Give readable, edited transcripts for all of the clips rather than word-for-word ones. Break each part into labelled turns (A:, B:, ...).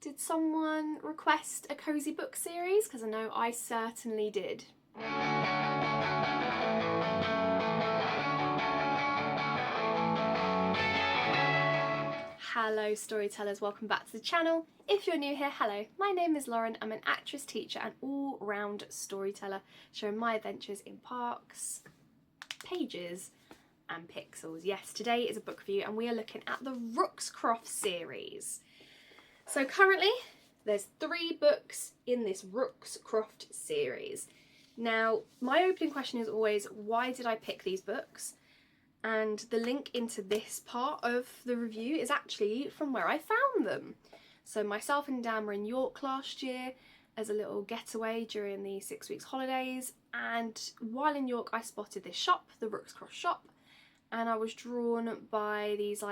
A: Did someone request a cozy book series? Because I know I certainly did. Hello storytellers, welcome back to the channel. If you're new here, hello, my name is Lauren. I'm an actress, teacher and all-round storyteller, sharing my adventures in parks, pages and pixels. Yes, today is a book review and we are looking at the Rookcroft series. So currently there's 3 books in this Rookcroft series. Now, my opening question is always, why did I pick these books? And the link into this part of the review is actually from where I found them. So myself and Dan were in York last year as a little getaway during the 6 weeks holidays, and while in York I spotted this shop, the Rookcroft shop, and I was drawn by these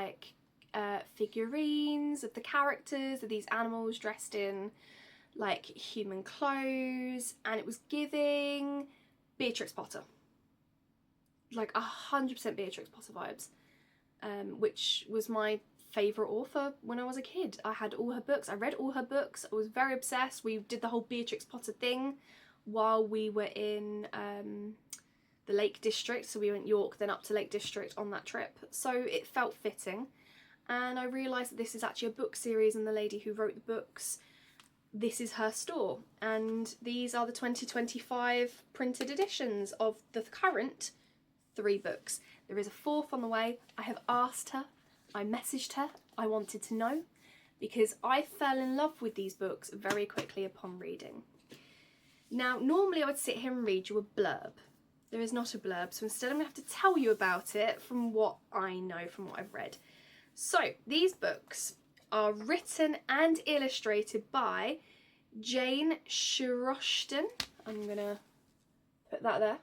A: figurines of the characters, of these animals dressed in like human clothes, and it was giving Beatrix Potter. Like 100% Beatrix Potter vibes, which was my favourite author when I was a kid. I had all her books, I read all her books, I was very obsessed. We did the whole Beatrix Potter thing while we were in the Lake District, so we went York then up to Lake District on that trip, so it felt fitting. And I realised that this is actually a book series, and the lady who wrote the books, this is her store, and these are the 2025 printed editions of the current 3 books. There is a 4th on the way. I have asked her, I messaged her, I wanted to know, because I fell in love with these books very quickly upon reading. Now, normally I would sit here and read you a blurb. There is not a blurb, so instead I'm going to have to tell you about it from what I know, from what I've read. So, these books are written and illustrated by Jane Shiroston. I'm going to put that there.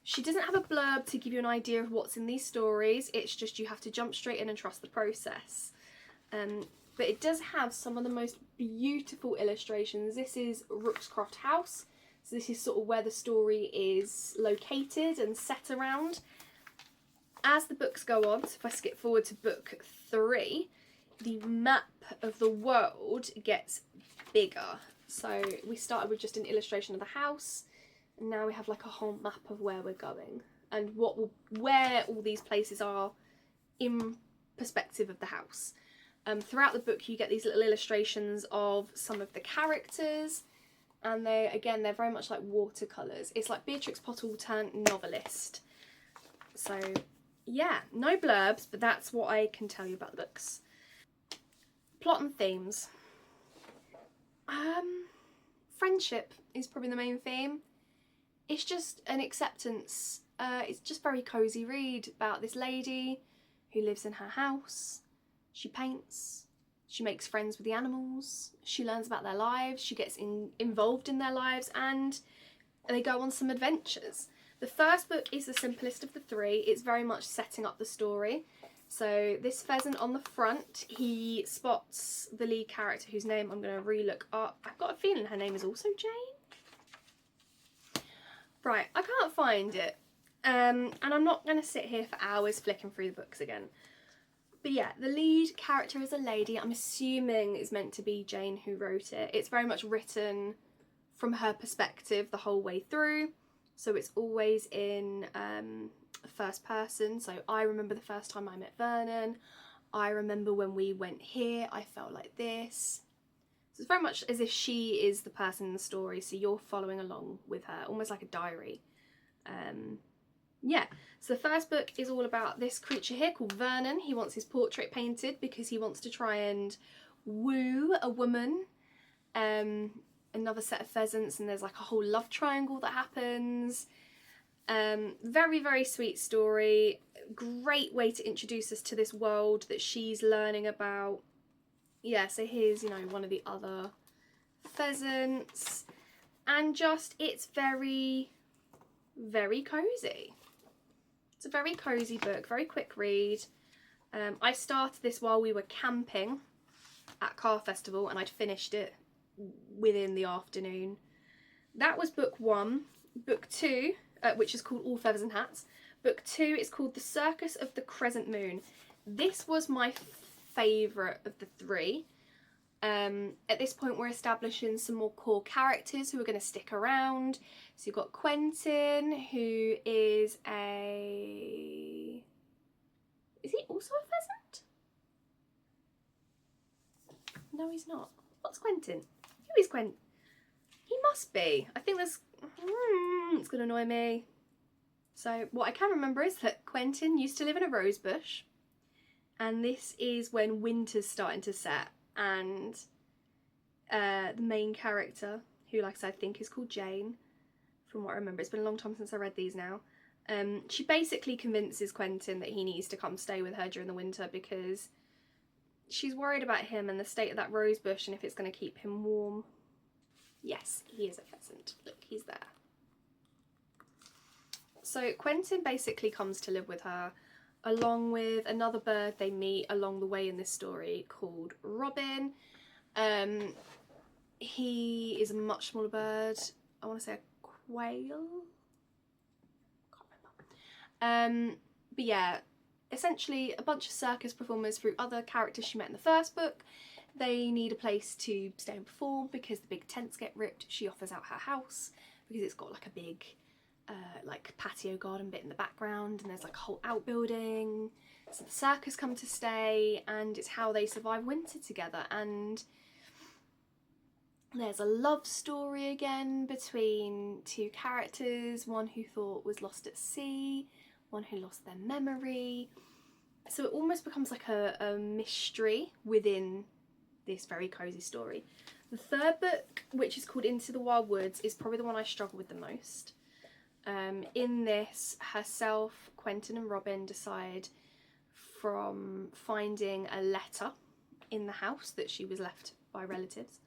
A: She doesn't have a blurb to give you an idea of what's in these stories, it's just you have to jump straight in and trust the process. But it does have some of the most beautiful illustrations. This is Rookcroft House, so this is sort of where the story is located and set around. As the books go on, so if I skip forward to book 3, the map of the world gets bigger. So we started with just an illustration of the house, and now we have like a whole map of where we're going and where all these places are in perspective of the house. Throughout the book you get these little illustrations of some of the characters, and they're very much like watercolours. It's like Beatrix Potter turned novelist. So yeah, no blurbs, but that's what I can tell you about the books. Plot and themes. Friendship is probably the main theme. It's just an acceptance. It's just very cosy read about this lady who lives in her house. She paints, she makes friends with the animals, she learns about their lives, she gets involved in their lives, and they go on some adventures. The first book is the simplest of the 3. It's very much setting up the story. So this pheasant on the front, he spots the lead character, whose name I'm going to re-look up. I've got a feeling her name is also Jane. Right, I can't find it. And I'm not going to sit here for hours flicking through the books again. But yeah, the lead character is a lady. I'm assuming it's meant to be Jane who wrote it. It's very much written from her perspective the whole way through. So it's always in first person. So I remember the first time I met Vernon. I remember when we went here, I felt like this. So it's very much as if she is the person in the story, so you're following along with her, almost like a diary. Yeah, so the first book is all about this creature here called Vernon. He wants his portrait painted because he wants to try and woo a woman. Another set of pheasants, and there's like a whole love triangle that happens. Very, very sweet story. Great way to introduce us to this world that she's learning about. Yeah, so here's, you know, one of the other pheasants, and just, it's very, very cozy. It's a very cozy book, very quick read. I started this while we were camping at Car Festival, and I'd finished it within the afternoon. That was book 1. Book 2, which is called All Feathers and Hats. Book 2 is called The Circus of the Crescent Moon. This was my favourite of the 3. At this point we're establishing some more core characters who are going to stick around. So you've got Quentin, who is a... Is he also a pheasant? No, he's not. What's Quentin? Who is Quentin? He must be. I think there's... it's going to annoy me. So what I can remember is that Quentin used to live in a rose bush. And this is when winter's starting to set. And the main character, who, like I said, I think is called Jane, from what I remember. It's been a long time since I read these now. She basically convinces Quentin that he needs to come stay with her during the winter because she's worried about him and the state of that rose bush and if it's going to keep him warm. Yes, he is a pheasant. Look, he's there. So Quentin basically comes to live with her along with another bird they meet along the way in this story called Robin. He is a much smaller bird. I want to say a quail? Can't remember. But yeah, essentially a bunch of circus performers through other characters she met in the first book. They need a place to stay and perform because the big tents get ripped. She offers out her house because it's got like a big like patio garden bit in the background and there's like a whole outbuilding. So the circus come to stay and it's how they survive winter together. And there's a love story again between two characters, one who thought was lost at sea, one who lost their memory. So it almost becomes like a mystery within this very cosy story. The third book, which is called Into the Wild Woods, is probably the one I struggle with the most. In this, herself, Quentin and Robin decide from finding a letter in the house that she was left by relatives,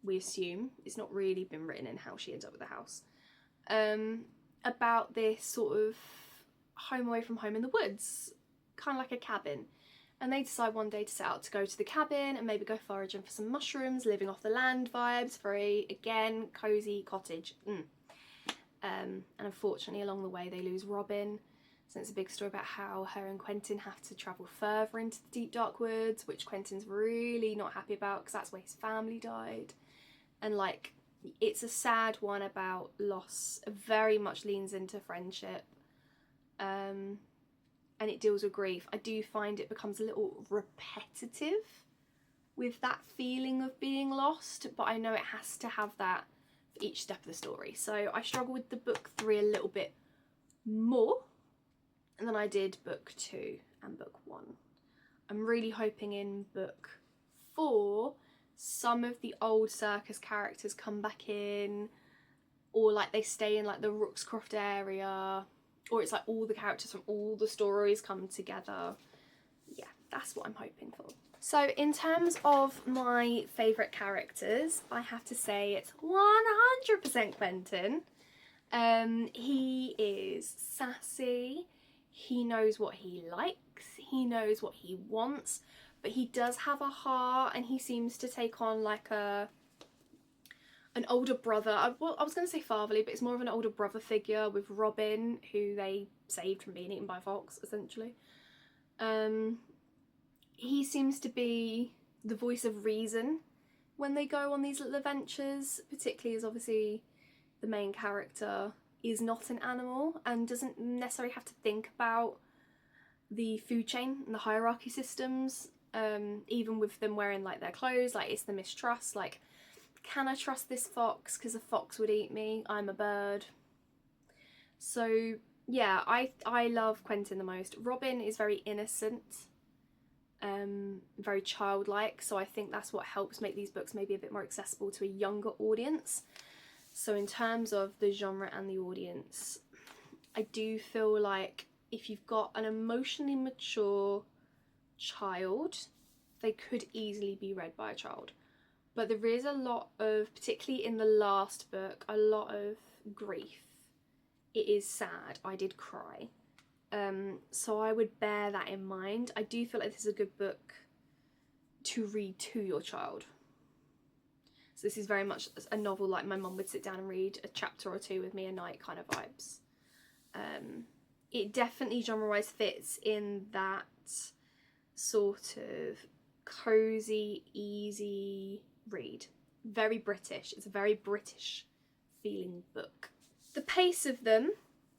A: we assume, it's not really been written in how she ends up with the house, about this sort of home away from home in the woods, kind of like a cabin. And they decide one day to set out to go to the cabin and maybe go foraging for some mushrooms, living off the land vibes, very, again, cosy cottage. And unfortunately along the way they lose Robin. So it's a big story about how her and Quentin have to travel further into the deep dark woods, which Quentin's really not happy about because that's where his family died. And like, it's a sad one about loss. It very much leans into friendship. And it deals with grief. I do find it becomes a little repetitive with that feeling of being lost, but I know it has to have that for each step of the story. So I struggle with the book 3 a little bit more than I did book 2 and book 1. I'm really hoping in book 4 some of the old circus characters come back in, or like they stay in like the Rookcroft area, or it's like all the characters from all the stories come together. Yeah, that's what I'm hoping for. So in terms of my favourite characters, I have to say it's 100% Quentin. He is sassy, he knows what he likes, he knows what he wants, but he does have a heart and he seems to take on like an older brother. Well, I was going to say fatherly, but it's more of an older brother figure with Robin, who they saved from being eaten by a fox, essentially. He seems to be the voice of reason when they go on these little adventures, particularly as obviously the main character is not an animal and doesn't necessarily have to think about the food chain and the hierarchy systems, even with them wearing like their clothes. Like, it's the mistrust, like, can I trust this fox because a fox would eat me? I'm a bird. So yeah, I love Quentin the most. Robin is very innocent, very childlike, so I think that's what helps make these books maybe a bit more accessible to a younger audience. So in terms of the genre and the audience, I do feel like if you've got an emotionally mature child, they could easily be read by a child. But there is a lot of, particularly in the last book, a lot of grief. It is sad. I did cry. So I would bear that in mind. I do feel like this is a good book to read to your child. So this is very much a novel like my mum would sit down and read a chapter or two with me a night kind of vibes. It definitely genre-wise fits in that sort of cozy, easy read. Very British. It's a very British feeling book. The pace of them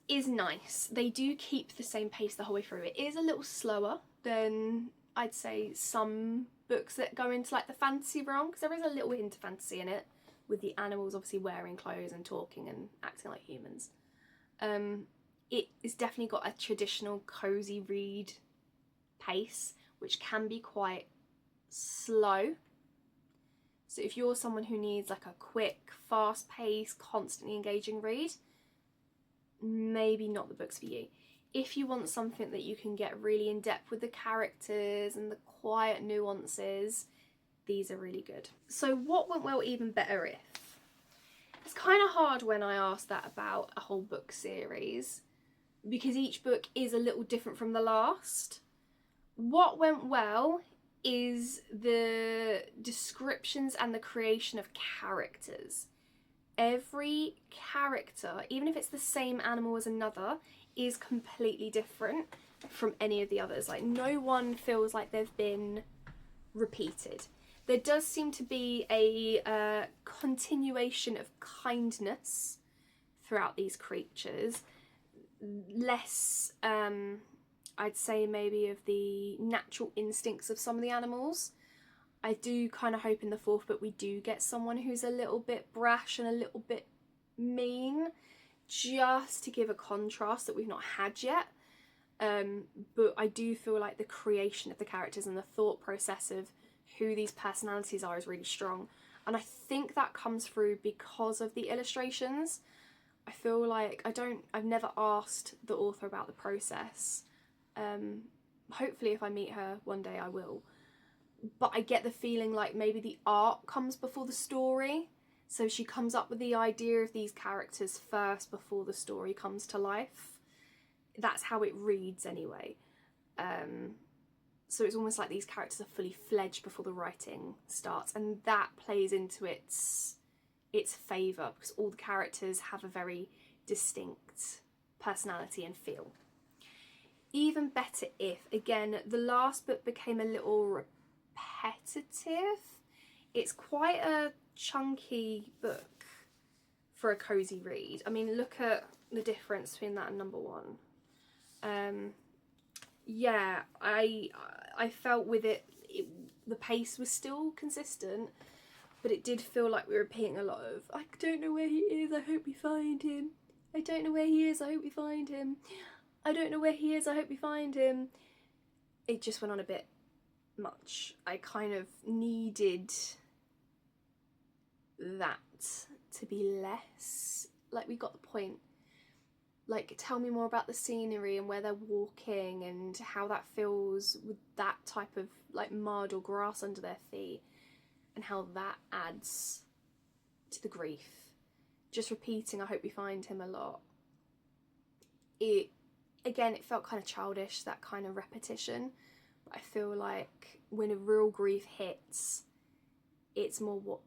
A: is nice. They do keep the same pace the whole way through. It is a little slower than, I'd say, some books that go into like the fantasy realm, because there is a little hint of fantasy in it, with the animals obviously wearing clothes and talking and acting like humans. It has definitely got a traditional cozy read pace, which can be quite slow. So if you're someone who needs like a quick, fast-paced, constantly engaging read, maybe not the books for you. If you want something that you can get really in depth with the characters and the quiet nuances, these are really good. So what went well even better if? It's kind of hard when I ask that about a whole book series, because each book is a little different from the last. What went well is the descriptions and the creation of characters. Every character, even if it's the same animal as another, is completely different from any of the others. Like, no one feels like they've been repeated. There does seem to be a continuation of kindness throughout these creatures. Less, I'd say, maybe of the natural instincts of some of the animals. I do kind of hope in the fourth book we do get someone who's a little bit brash and a little bit mean, just to give a contrast that we've not had yet. But I do feel like the creation of the characters and the thought process of who these personalities are is really strong. And I think that comes through because of the illustrations. I feel like I've never asked the author about the process. Hopefully if I meet her one day I will. But I get the feeling like maybe the art comes before the story. So she comes up with the idea of these characters first before the story comes to life. That's how it reads anyway. So it's almost like these characters are fully fledged before the writing starts, and that plays into its favour, because all the characters have a very distinct personality and feel. Even better if, again, the last book became a little repetitive. It's quite a chunky book for a cozy read. I mean, look at the difference between that and number one. Yeah, I felt with it, the pace was still consistent, but it did feel like we were repeating a lot of, I don't know where he is, I hope we find him. I don't know where he is, I hope we find him. I don't know where he is, I hope we find him. It just went on a bit much. I kind of needed that to be less. Like, we got the point. Like, tell me more about the scenery and where they're walking and how that feels with that type of like mud or grass under their feet, and how that adds to the grief. Just repeating I hope we find him a lot. It felt kind of childish, that kind of repetition. But I feel like when a real grief hits, it's more what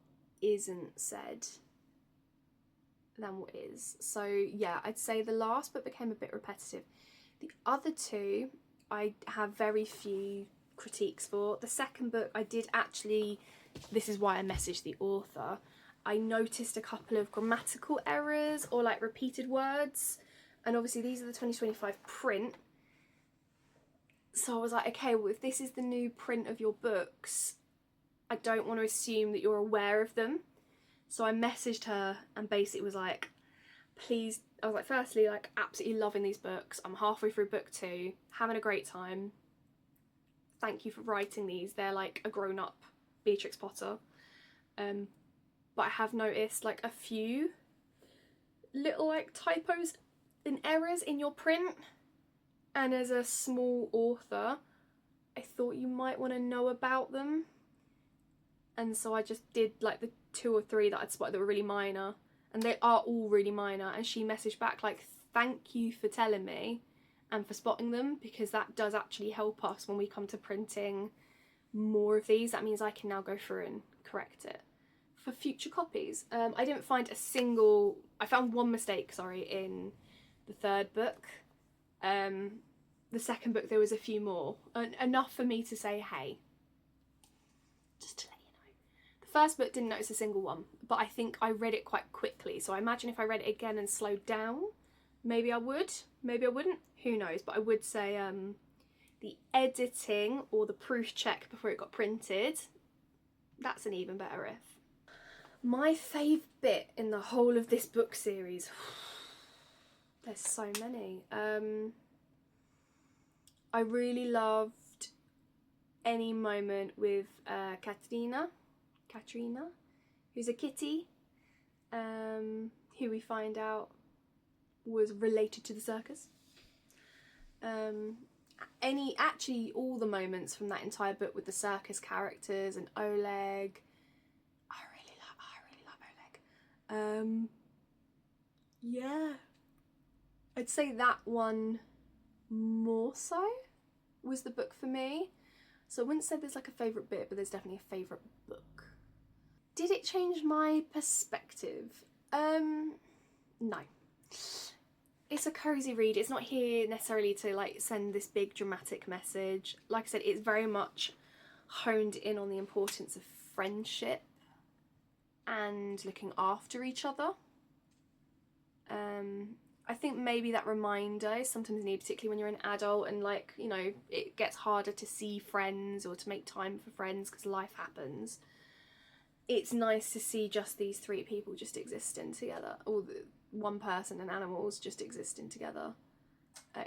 A: isn't said than what is. So yeah, I'd say the last book became a bit repetitive. The other two I have very few critiques for. The second book I did actually, this is why I messaged the author, I noticed a couple of grammatical errors or like repeated words, and obviously these are the 2025 print, so I was like, okay, well, if this is the new print of your books, I don't want to assume that you're aware of them. So I messaged her and basically was like, please, I was like, firstly, like, absolutely loving these books. I'm halfway through book 2, having a great time. Thank you for writing these. They're like a grown-up Beatrix Potter. But I have noticed like a few little like typos and errors in your print. And as a small author, I thought you might want to know about them. And so I just did like the 2 or 3 that I'd spotted that were really minor, and they are all really minor. And she messaged back like, thank you for telling me and for spotting them, because that does actually help us when we come to printing more of these. That means I can now go through and correct it for future copies. I didn't find I found one mistake, sorry, in the third book. The second book there was a few more, enough for me to say, hey, just to let you know. The first book didn't notice a single one, but I think I read it quite quickly. So I imagine if I read it again and slowed down, maybe I would, maybe I wouldn't, who knows. But I would say the editing or the proof check before it got printed, that's an even better if. My fave bit in the whole of this book series, there's so many. I really loved any moment with Katrina, who's a kitty, who we find out was related to the circus. Actually all the moments from that entire book with the circus characters and Oleg, I really love Oleg. Yeah, I'd say that one more so was the book for me. So I wouldn't say there's like a favourite bit, but there's definitely a favourite book. Did it change my perspective? No. It's a cosy read. It's not here necessarily to like send this big dramatic message. Like I said, it's very much honed in on the importance of friendship and looking after each other. I think maybe that reminder is sometimes needed, particularly when you're an adult and, like, you know, it gets harder to see friends or to make time for friends because life happens. It's nice to see just these three people just existing together, or one person and animals just existing together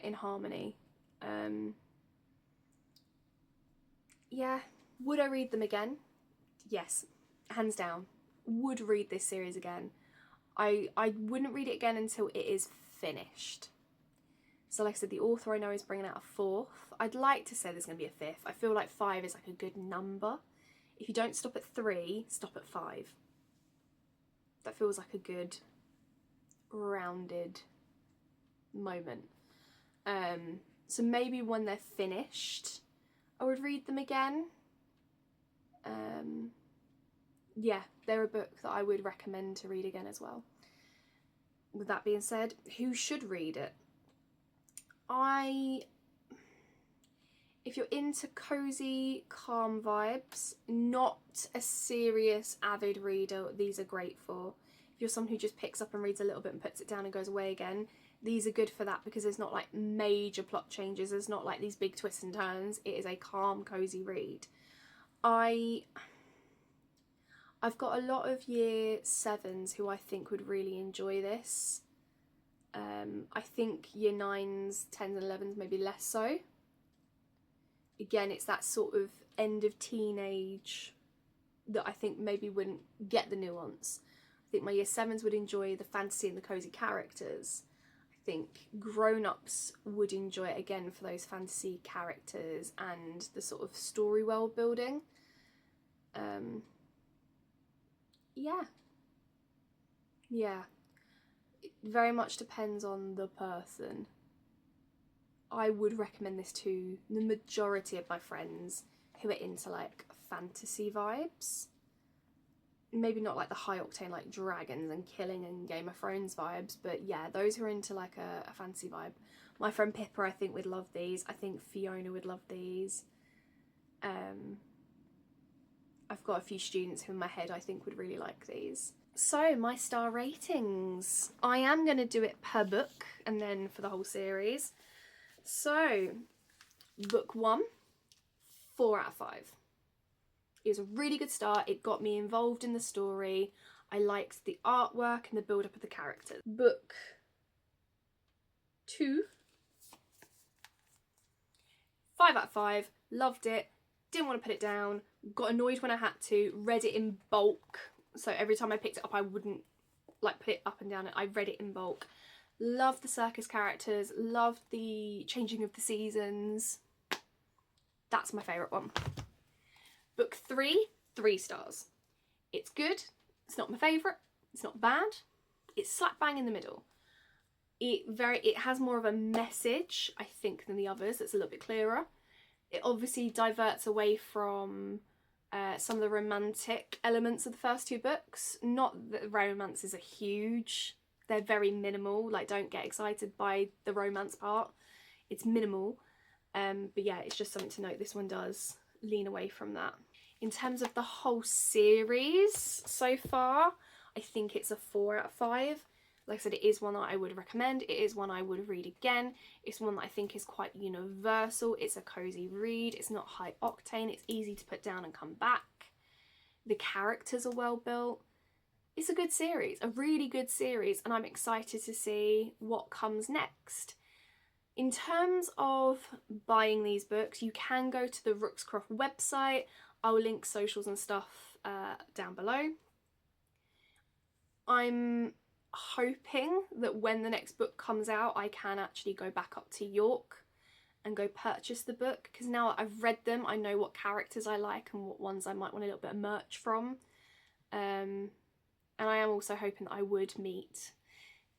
A: in harmony. Yeah. Would I read them again? Yes, hands down. Would read this series again. I wouldn't read it again until it is finished. So like I said, the author I know is bringing out a 4th. I'd like to say there's going to be a 5th. I feel like 5 is like a good number. If you don't stop at 3, stop at 5. That feels like a good rounded moment. So maybe when they're finished, I would read them again. Yeah, they're a book that I would recommend to read again as well. With that being said, who should read it? If you're into cozy, calm vibes, not a serious, avid reader, these are great for. If you're someone who just picks up and reads a little bit and puts it down and goes away again, these are good for that because there's not like major plot changes, there's not like these big twists and turns. It is a calm, cozy read. I've got a lot of year 7s who I think would really enjoy this. I think year 9s, 10s and 11s maybe less so. Again, it's that sort of end of teenage that I think maybe wouldn't get the nuance. I think my year 7s would enjoy the fantasy and the cosy characters. I think grown-ups would enjoy it again for those fantasy characters and the sort of story world building. Yeah. It very much depends on the person. I would recommend this to the majority of my friends who are into like fantasy vibes. Maybe not like the high octane like dragons and killing and Game of Thrones vibes, but yeah, those who are into like a fantasy vibe. My friend Pippa I think would love these. I think Fiona would love these. I've got a few students who in my head I think would really like these. So my star ratings. I am going to do it per book and then for the whole series. So book 1, 4 out of 5. It was a really good start. It got me involved in the story. I liked the artwork and the build up of the characters. Book 2, 5 out of 5. Loved it. Didn't want to put it down. Got annoyed when I had to. Read it in bulk. So every time I picked it up, I wouldn't like put it up and down. I read it in bulk. Loved the circus characters. Loved the changing of the seasons. That's my favourite one. Book 3, 3 stars. It's good. It's not my favourite. It's not bad. It's slap bang in the middle. It has more of a message, I think, than the others. It's a little bit clearer. It obviously diverts away from some of the romantic elements of the first 2 books. Not that romances are huge. They're very minimal. Like, don't get excited by the romance part. It's minimal. But yeah, it's just something to note. This one does lean away from that. In terms of the whole series so far, I think it's a 4 out of 5. Like I said, it is one that I would recommend. It is one I would read again. It's one that I think is quite universal. It's a cozy read. It's not high octane. It's easy to put down and come back. The characters are well built. It's a good series, a really good series, and I'm excited to see what comes next. In terms of buying these books, you can go to the Rookcroft website. I'll link socials and stuff down below. I'm hoping that when the next book comes out, I can actually go back up to York and go purchase the book, because now I've read them, I know what characters I like and what ones I might want a little bit of merch from. And I am also hoping that I would meet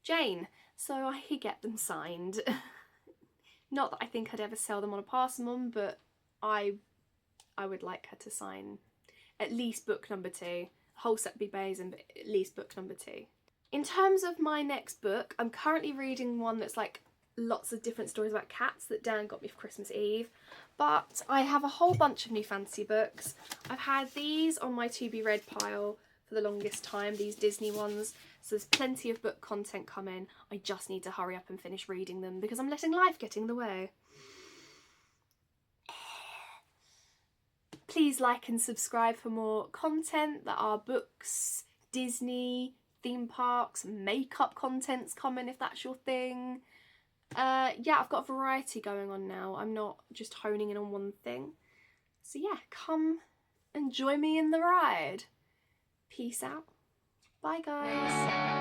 A: Jane, so I could get them signed. Not that I think I'd ever sell them on a passing, but I would like her to sign at least book number 2. Whole set be amazing, but at least book number 2. In terms of my next book, I'm currently reading one that's like lots of different stories about cats that Dan got me for Christmas Eve, but I have a whole bunch of new fantasy books. I've had these on my to be read pile for the longest time, these Disney ones, so there's plenty of book content coming. I just need to hurry up and finish reading them because I'm letting life get in the way. Please like and subscribe for more content that are books, Disney, theme parks, makeup content's coming if that's your thing. Yeah, I've got a variety going on now. I'm not just honing in on one thing. So yeah, come and join me in the ride. Peace out. Bye guys.